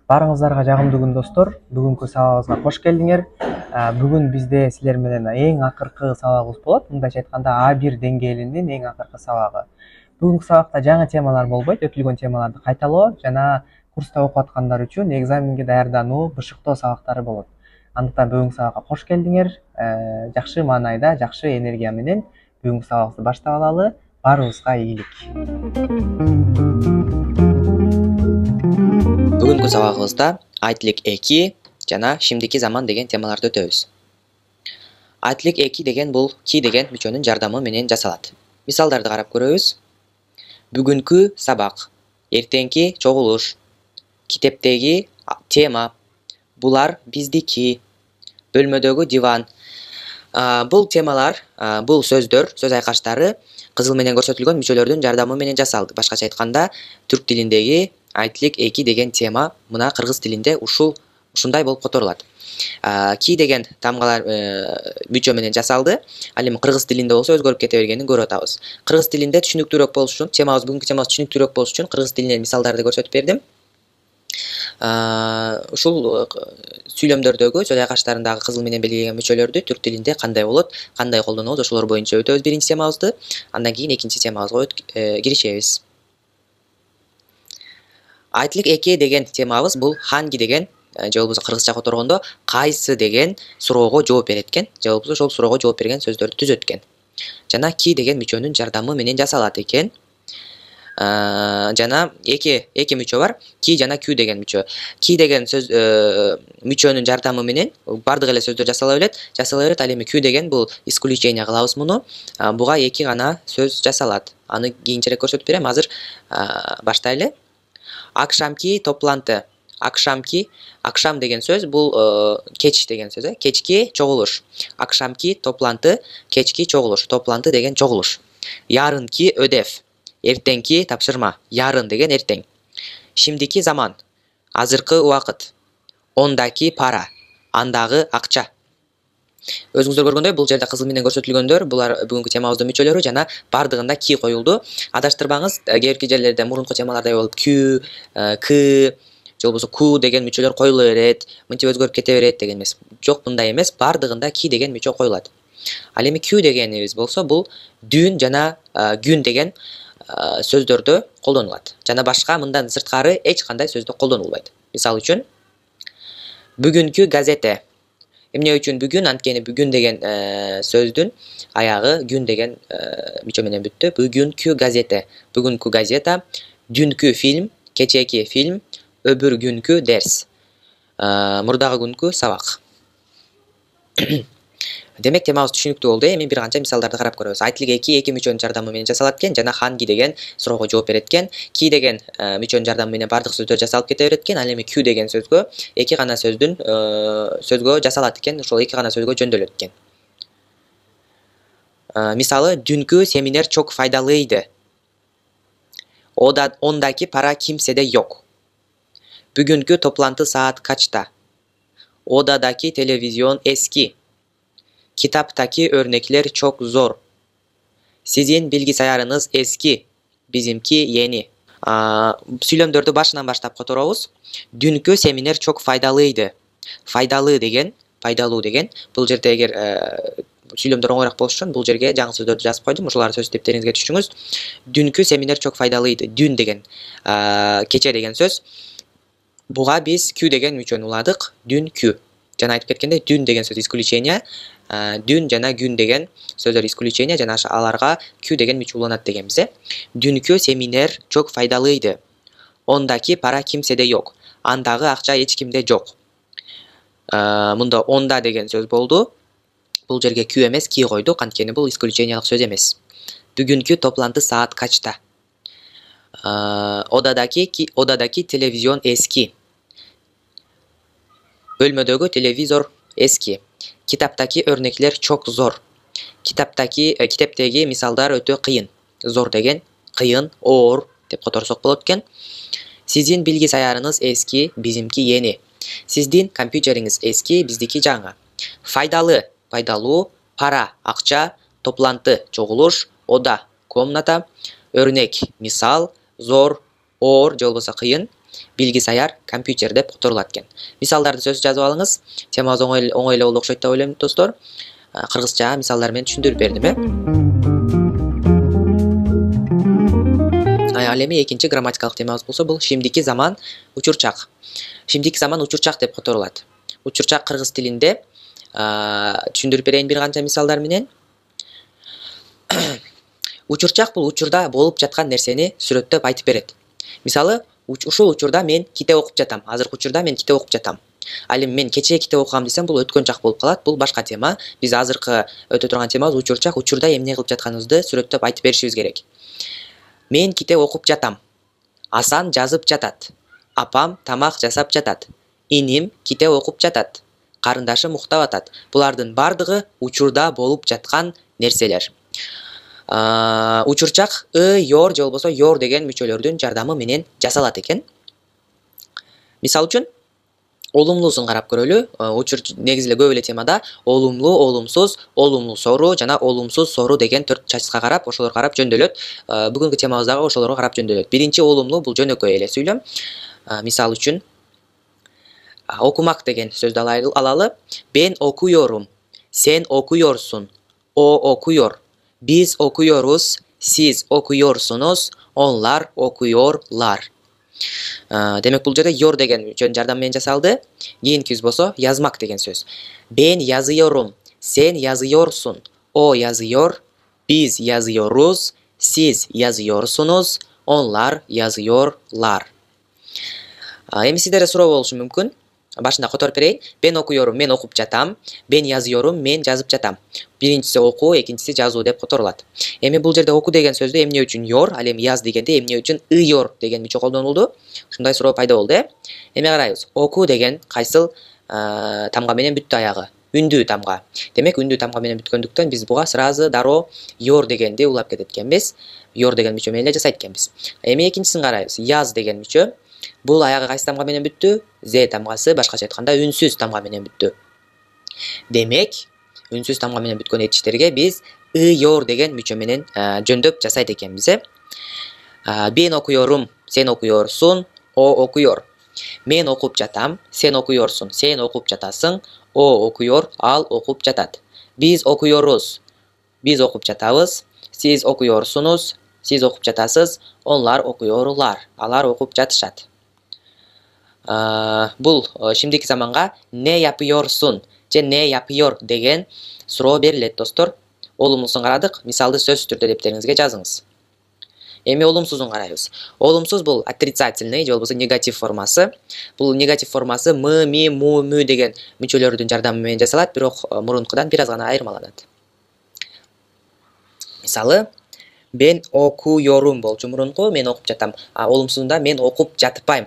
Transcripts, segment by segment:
Барыңыздарга жагымдуу күн достор. Бүгүнкү сабагыбызга кош келдиңер. Бүгүн бизде силер менен эң акыркы сабагыбыз болот. Мындайча айтканда А1 деңгээлинин эң акыркы сабагы. Бүгүнкү сабакта жаңы темалар болбойт, өтүлгөн темаларды кайталоо жана курста окуп аткандар үчүн экзаменге даярдануу, бышыктоо сабактары болот. Андыктан бүгүнкү сабакка кош келдиңер. Жакшы маанайда, жакшы энергия менен бүгүнкү сабагыбызды баштап алалы. Баарыбызга ийгилик. Бүгүнкү сабагыбызда айтылык 2 жана şimdiki zaman деген темаларды өтөбүз. Айтылык 2 деген бул ки деген мүчөнүн жардамы менен жасалат. Мисалдарды карап көрөбүз. Бүгүнкү сабак, эртеңки чогулуш, китептеги тема, булар биздики, бөлмөдөгү диван. Бул темалар, бул сөздөр, сөз айкаштары кызыл менен көрсөтүлгөн мүчөлөрдүн жардамы менен жасалды. Башкача айтканда, түрк тилиндеги айтылык 2 деген тема мына кыргыз тилинде ушундай болуп которулат. Ки деген тамгалар мүчө менен жасалды. Ал эми кыргыз тилинде болсо өзгөрүп кете бергенин көрүп атабыз. Кыргыз тилинде түшүнүктүүрөөк болуш үчүн, бүгүнкү темабыз түшүнүктүүрөөк болуш үчүн кыргыз тилинен мисалдарды көрсөтүп бердим. Ушул сүйлөмдөрдөгү сөз айкаштарындагы кызыл менен белгилеген мүчөлөрдү түрк тилинде кандай болот, кандай колдонолот, ошолор боюнча өтөбүз биринчи темабызды. Андан кийин экинчи темабызга киришебиз. Айтылык 2 деген темабыз бул ханги деген, же болбосо кыргызча которгондо кайсы деген суроого жооп берет экен, же болбосо ошол суроого жооп берген сөздөрдү түзөт экен. Жана ки деген мүчөнүн жардамы менен жасалат экен. Жана эки мүчө бар. Ки жана күү деген мүчө. Ки деген сөз мүчөнүн жардамы менен бардык эле сөздөр жасала берет. Ал эми күү деген бул исключение кылабыз муну. Буга эки гана сөз жасалат. Аны кийинчерээк көрсөтүп берем. Азыр баштайлы. Акшамки топланты. Акшам деген сөз бул кеч деген сөз, кечки чогулуш. Акшамки топланты, кечки чогулуш. Топланты деген чогулуш. Ярынки өдев. Эртеңки тапшырма. Ярын деген эртең. Şimdiki zaman. Азыркы убакыт. Ондаки пара. Андагы акча. Өзүңүздөр көргөндөй, бул жерде кызыл менен көрсөтүлгөндөр, булар бүгүнкү темабыздын мүчөлөрү жана бардыгында ки коюлду. Адаштырбаңыз, кээки жерлерде мурунку темалардай болуп күү, к, же болбосо ку деген мүчөлөр коюла берет, мынтип өзгөрүп кете берет деген эмес. Жок, мындай эмес, бардыгында ки деген мүчө коюлат. Ал эми күү дегенибиз болсо, бул дүн жана күн деген сөздөрдө колдонулат. Жана башка мындан сырткары эч кандай сөздө колдонулбайт. Мисалы үчүн, бүгүнкү газете. Эмне үчүн бүгүн? Анткени бүгүн деген сөздүн аягы күн деген мүчө менен бүттү. Бүгүнкү газете. Бүгүнкү газета, дүнкү фильм, кечээки фильм, өбүр күнкү дерс. Мурдагы күнкү сабак. Демек темабыз түшүнүктүү болду. Эми бир канча мисалдарды карап көрөбүз. Айтылык 2 эки мүчөнүн жардамы менен жасалат экен, жана ханги деген суроого жооп берет экен. Ки деген мүчөнүн жардамы менен бардык сөздөр жасалып кете берет экен. Ал эми күү деген сөзгө эки гана сөздүн сөзгө жасалат экен. Ошол эки гана сөзгө жөндөөлөт экен. Мисалы, дүнкү семинер çok faydalıydı. Ondaki para kimsede yok. Bugünkü toplantı saat kaçta? Odadaki televizyon eski. Kitaptaki örnekler çok zor. Sizin bilgisayarınız eski. Bizimki yeni. Сүйлөмдөрдү башынан баштап которобуз. Дүнкү семинер çok faydalıydı. Пайдалуу деген. Бул жерде эгер сүйлөмдөр оңойраак болуш үчүн бул жерге жаңы сөздөрдү жазып койдум. Ошоларды сөз типтериңизге түшүрүңүз. Дүнкү семинер çok faydalıydı. Дүн деген кече деген сөз. Буга биз күү деген мүчөнү уладык. Дүнкү. Жана айтып кеткендей, дүн деген сөз исключение. Дүн жана күн деген сөздөр исключение, жана аларга күү деген мүчө уланат дегенбиз. Дүнкү семинер çok faydalıydı. Ondaki para kimsede yok. Андагы акча эч кимде жок. Мында онда деген сөз болду. Бул жерге күү эмес, ки койдук, анткени бул исключениялык сөз эмес. Бүгүнкү топланты saat kaçta? Odadaki televizyon eski. Bölmödөгү телевизор eski. Kitaptaki örnekler çok zor. Китептеги мисалдар өтө кыйын. Zor деген кыйын, оор деп которсок болот экен. Sizin bilgisayarınız eski, bizimki yeni. Sizdin компьютериңиз eski, биздики жаңы. Пайдалуу, пара, акча, топланты, чогулуш, ода, комната, örnek, мисал, zor, оор же болбосо кыйын, Bilgisayar, компьютер деп которулат экен. Мисалдарды сөз жазып алыңыз. Темабыз оңой эле болду окшойт деп ойлойм достор. Кыргызча мисалдар менен түшүндүрүп бердим, Ал эми экинчи грамматикалык темабыз болсо, бул шимдики заман учурчак. Шимдики заман учурчак деп которулат. Учурчак кыргыз тилинде түшүндүрүп берейин бир канча мисалдар менен. Учурчак бул учурда болуп жаткан нерсени сүрөттөп айтып берет. Мисалы, ушул учурда мен китеп окуп жатам. Азыркы учурда мен китеп окуп жатам. Ал эми мен кечээ китеп окугам десем, бул өткөн чак болуп калат. Бул башка тема. Биз азыркы өтө турган темабыз учурчак. Учурда эмне кылып жатканыбызды сүрөттөп айтып беришибиз керек. Мен китеп окуп жатам. Асан жазып жатат. Апам тамак жасап жатат. Иним китеп окуп жатат. Карындашым уктап атат. Булардын бардыгы учурда болуп жаткан нерселер. Учурчак йор же болбосо йор деген мүчөлөрдүн жардамы менен жасалат экен. Мисал үчүн олумлуусун карап көрөлү. Негизи эле көп эле темада олумлуу, олумсуз, олумлуу сору жана олумсуз сору деген 4 чачка карап, ошолорго карап жөндөөлөт. Бүгүнкү темабыздагы ошолорго карап жөндөөлөт. Биринчи олумлуу бул жөнөкөй эле сүйлөм. Мисал үчүн окумак деген сөздү алалы. Ben okuyorum. Sen okuyorsun. O okuyor. Biz okuyoruz. Siz okuyorsunuz. Onlar okuyorlar. Демек бул жерде yor деген мүчөнүн жардамы менен жасалды. Кийинки сөз болсо yazmak деген сөз. Ben yazıyorum. Sen yazıyorsun. O yazıyor. Biz yazıyoruz. Siz yazıyorsunuz. Onlar yazıyorlar. Эми сиздерде суроо болушу мүмкүн. Башында которуп берейин. Ben okuyorum, men окуп жатам. Ben yazıyorum, men жазып жатам. Биринчиси окуу, экинчиси жазуу деп которулат. Эми бул жерде оку деген сөздү эмне үчүн yor, ал эми yaz дегенде эмне үчүн yor деген мүчө колдонулду? Ушундай суроо пайда болду, Эми карайбыз. Оку деген кайсыл тамга менен бүттү аягы? Үндүү тамга. Демек үндүү тамга менен бүткөндүктөн биз буга сразу дароо yor дегенди улап кетет экенбиз. Yor деген мүчө менен эле жасайт экенбиз. Эми экинчисин карайбыз. Yaz деген мүчө. Бул аягы кайсы тамга менен бүттү? Z тамгасы, башкача айтканда үнсүз тамга менен бүттү. Демек, үнсүз тамга менен бүткөн этиштерге биз yor деген мүчө менен жөндөп жасайт экенбиз, Ben okuyorum, sen okuyorsun, o okuyor. Men окуп жатам, sen okuyorsun, sen окуп жатасың, o okuyor, ал окуп жатат. Biz okuyoruz, biz окуп жатабыз, siz okuyorsunuz, siz окуп жатасыз, onlar okuyorlar, алар окуп жатышат. Бул şimdiki заманга ne yapıyorsun же ne yapıyor деген суроо берилет, достор. Олумсузун карадык, мисалды сөз түрдө дептериңизге жазыңыз. Эми олумсузун карайбыз. Олумсуз бул отрицательный же болбосо негатив формасы. Бул негатив формасы мы, ми, му, мү деген мүчөлөрдүн жардамы менен жасалат, бирок мурункудан бир аз гана айырмаланат. Мисалы, ben okuyorum болчу мурунку, мен окуп жатам. Олумсузунда мен окуп жатпайм.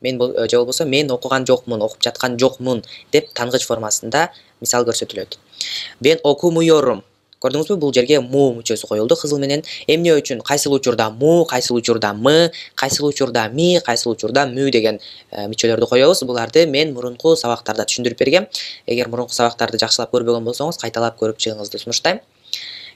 Мен же болбосо мен окуган жокмун, окуп жаткан жокмун деп тангыч формасында мисал көрсөтүлөт. Ben okumuyorum. Көрдүңүзбү, бул жерге му мүчөсү коюлду кызыл менен. Эмне үчүн? Кайсыл учурда му, кайсыл учурда мы, кайсыл учурда ми, кайсыл учурда мү деген мүчөлөрдү коебуз. Буларды мен мурунку сабактарда түшүндүрүп бергем. Эгер мурунку сабактарды жакшылап көрбөгөн болсоңуз, кайталап көрүп чыгыңызды сунуштайм.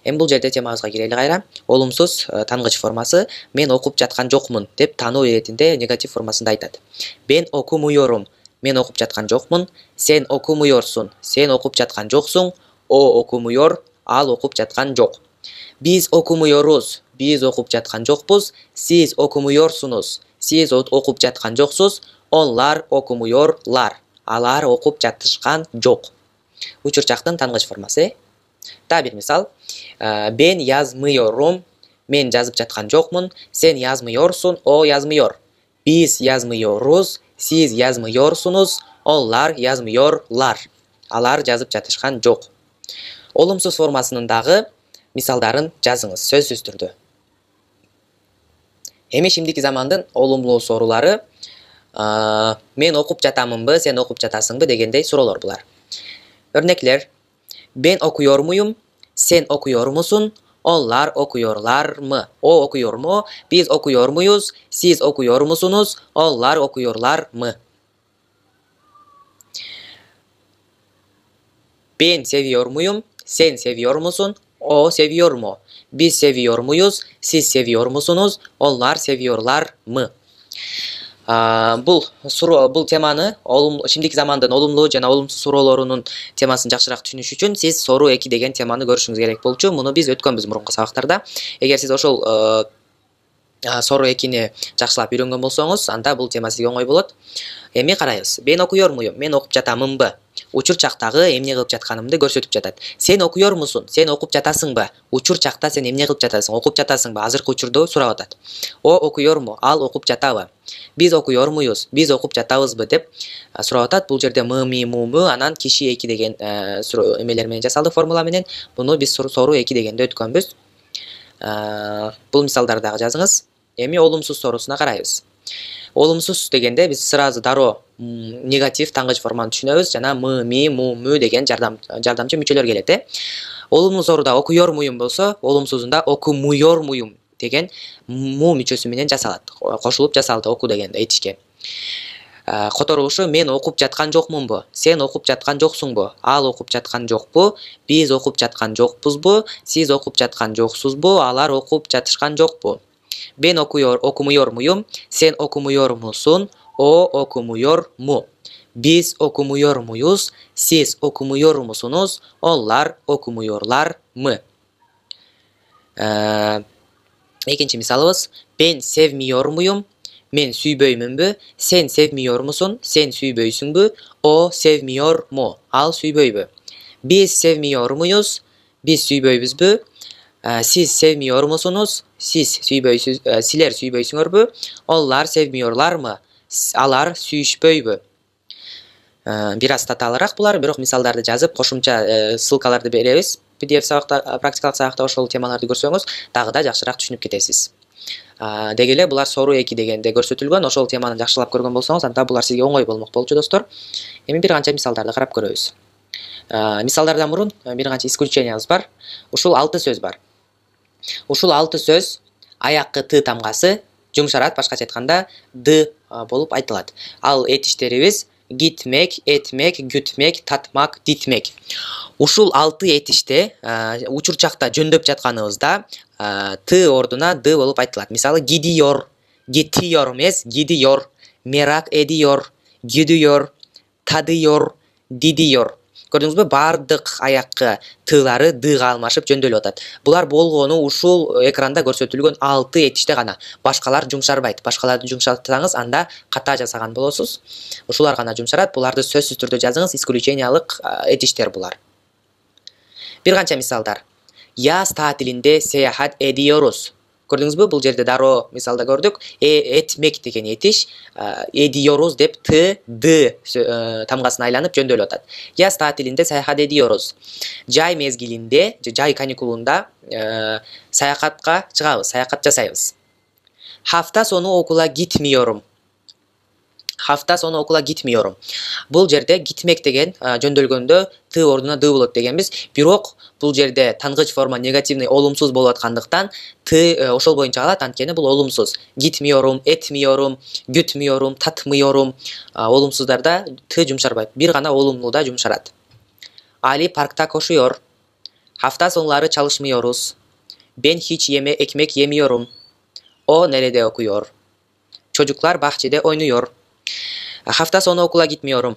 Эми бул жерде темабызга кирели кайра. Олумсуз тангыч формасы мен окуп жаткан жокмун деп таануу иретинде негатив формасында айтат. Ben okumuyorum. Мен окуп жаткан жокмун. Sen okumuyorsun. Sen окуп жаткан жоксуң. O okumuyor. Ал окуп жаткан жок. Biz okumuyoruz. Biz окуп жаткан жокпуз. Siz okumuyorsunuz. Siz окуп жаткан жоксуз. Onlar okumuyorlar. Алар окуп жатышкан жок. Учурчактын тангыч формасы. Дагы бир мисал. Ben yazmıyorum. Мен жазып жаткан жокмун. Sen yazmıyorsun. O yazmıyor. Biz yazmıyoruz. Siz yazmıyorsunuz. Onlar yazmıyorlar. Алар жазып жатышкан жок. Олумсуз формасынын дагы мисалдарын жазыңыз сөзсүз түрдө. Эми şimdiki замандын олумлуу соорулары мен окуп жатамынбы, сен окуп жатасыңбы дегендей суроолор булар. Örnekler: Ben okuyor muyum? Sen okuyor musun? Onlar okuyorlar mı? O okuyor mu? Biz okuyor muyuz? Siz okuyor musunuz? Onlar okuyorlar mı? Ben seviyor muyum? Sen seviyor musun? O seviyor mu? Biz seviyor muyuz? Siz seviyor musunuz? Onlar seviyorlar mı? Бул теманы şimdiki zamandын олумлуу жана олумсуз суроолорунун темасын жакшыраак түшүнүш үчүн сиз соруу 2 деген теманы көрүшүңүз керек болчу. Муну биз өткөнбүз мурунку сабактарда. Эгер сиз ошол соруу 2-ни жакшылап үйрөнгөн болсоңуз, анда бул тема сизге оңой болот. Эми карайбыз. Мен окуyor muyum? Мен окуп жатамынбы? Учур чактагы эмне кылып жатканымды көрсөтүп жатат. Сен окуyor musun? Сен окуп жатасыңбы? Учур чакта сен эмне кылып жатасың? Окуп жатасыңбы? Азыркы учурда сурап атат. О окуyor mu? Ал окуп жатабы? Биз окуyor muyuz? Биз окуп жатабызбы деп сурап атат. Бул жерде мы, ми, му, анан киши 2 деген эмелер менен жасалды, формула менен. Буну биз соруу 2 дегенде өткөнбүз. Бул мисалдарды дагы жазыңыз. Эми олумсуз соорусуна карайбыз. Олумсуз дегенде биз сразу дароо негатив таңгыч форманы түшүнөбүз. Жана мы, ми, му деген жардамчы мүчөлөр келет. Олумлуу сооруда окуyor muyum болсо, олумсузунда окумуyor muyum деген му мүчөсү менен жасалат. Кошулуп жасалды оку дегенде этишке. Которулушу мен окуп жаткан жокмунбу? Сен окуп жаткан жоксуңбу? Ал окуп жаткан жокпу? Биз окуп жаткан жокпузбу? Сиз окуп жаткан жоксузбу? Алар окуп жатышкан жокпу? Ben okumuyor muyum? Sen okumuyor musun? O okumuyor mu? Biz okumuyor muyuz? Siz okumuyor musunuz? Onlar okumuyorlar mı? İkinci misalımız. Ben sevmiyor muyum? Men süyböymünbü? Sen sevmiyor musun? Sen süyböysünbü? O sevmiyor mu? Al süyböybü. Biz sevmiyor muyuz? Biz süyböybüzbü? Siz sevmiyor musunuz? Siler süyböysüңөрбү? Onlar sevmiyorlar mı? Alar sүйүшпөйбү? Biraz татаалыраак булар, бирок мисалдарды жазып, кошумча ссылкаларды беребиз. PDF сабакта, практикалык сабакта ошол темаларды көрсөңүз, дагы да жакшыраак түшүнүп кетесиз. Деги эле булар соруу 2 дегенде көрсөтүлгөн. Ошол теманы жакшылап көргөн болсоңуз, анда булар сизге оңой болмок болчу достор. Эми бир канча мисалдарды карап көрөбүз. Мисалдардан мурун бир канча исключениябыз бар. Ушул 6 сөз бар. Ушул 6 сөз аяккы ты тамгасы жумшарат, башкача айтканда д болуп айтылат. Ал этиштерибиз гитмек, этмек, күтмек, татмак, дитмек. Ушул 6 этиште учурчакта жөндөп жатканыбызда ты ордуна д болуп айтылат. Мисалы гидиyor, гетиyor эмес, гидиyor, мерак эдиyor, güdüyor, тадыyor, дидиyor. Көрдүңүзбү? Бардык аяккы тылары дыга алмашып жөндөөлүп атат. Булар болгону ушул экранда көрсөтүлгөн 6 этиште гана. Башкалар жумшарбайт. Башкаларды жумшартсаңыз, анда ката жасаган болосуз. Ушулар гана жумшарат. Буларды сөзсүз түрдө жазыңыз. Исключениялык этиштер булар. Бир канча мисалдар. Яз татилинде сеяхат ediyoruz. Көрдүңүзбү? Бул жерде дароо мисалда көрдүк. Этмек деген этиш ediyoruz деп т, д тамгасын айланып жөндөөлүп атат. Яз татилинде саяхат ediyoruz. Жай мезгилинде, жай каникулунда саякатка чыгабыз, саякат жасайбыз. Hafta sonu okula gitmiyorum. Hafta sonu okula gitmiyorum. Бул жерде gitmek деген жөндөлгөндө т ордуна д болот дегенбиз. Бирок бул жерде тангыч форма негативный, олумсуз болуп аткандыктан т ошол боюнча калат, анткени бул олумсуз. Gitmiyorum, etmiyorum, gütmüyorum, tatmıyorum. Олумсуздарда т жумшарбайт. Бир гана олумлууда жумшарат. Ali parkta koşuyor. Hafta sonları çalışmıyoruz. Ben hiç ekmek yemiyorum. O nerede okuyor? Çocuklar bahçede oynuyor. Hafta sonu okula gitmiyorum.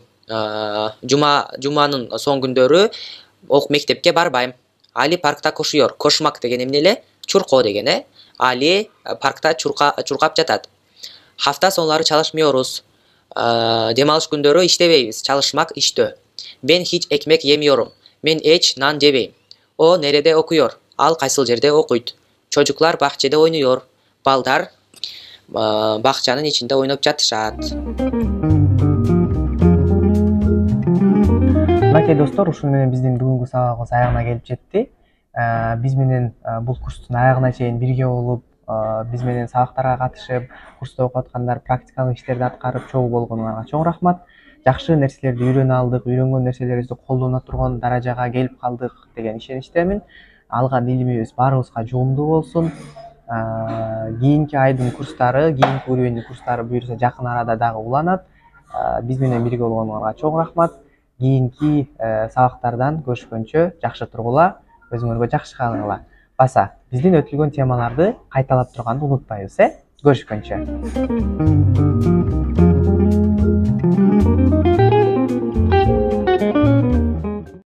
Cuma'nın son gündörü mektepke barbayım. Ali parkta koşuyor. Koşmak деген эмне эле? Чуркоо деген. Ali parkta чуркап жатат. Hafta sonları çalışmıyoruz. Demalish gündörü иштебейбиz. Çalışmak иштөө. Ben hiç ekmek yemiyorum. Men eç nan жебейм. O nerede okuyor? Al кайсыл жерде окуйт. Çocuklar bahçede oynuyor. Балдар бакчанын ичинде ойноп жатышат. Мынакей достор, ушуну менен биздин бүгүнкү сабагыбыз аягына келип жетти. Биз менен бул курстун аягына чейин бирге болуп, биз менен сабактарга катышып, курста окуп аткандар, практикалык иштерди аткарып чогуу болгонуңарга чоң рахмат. Жакшы нерселерди үйрөнө алдык, үйрөнгөн нерселерибизди колдоно турган даражага келип калдык деген ишеничтемин. Алган илимибиз баарыбызга жугумдуу болсун. Кийинки айдын курстары, кийинки уровеньдин курстары буюрса жакын арада дагы уланат. Биз менен бирге болгонуңарга чоң рахмат. Кийинки сабактардан көрүшкөнчө жакшы тургула, өзүңөргө жакшы калыңыла. Баса, биздин өтүлгөн темаларды кайталап турганды унутпайбыз, Görüşкөнчө.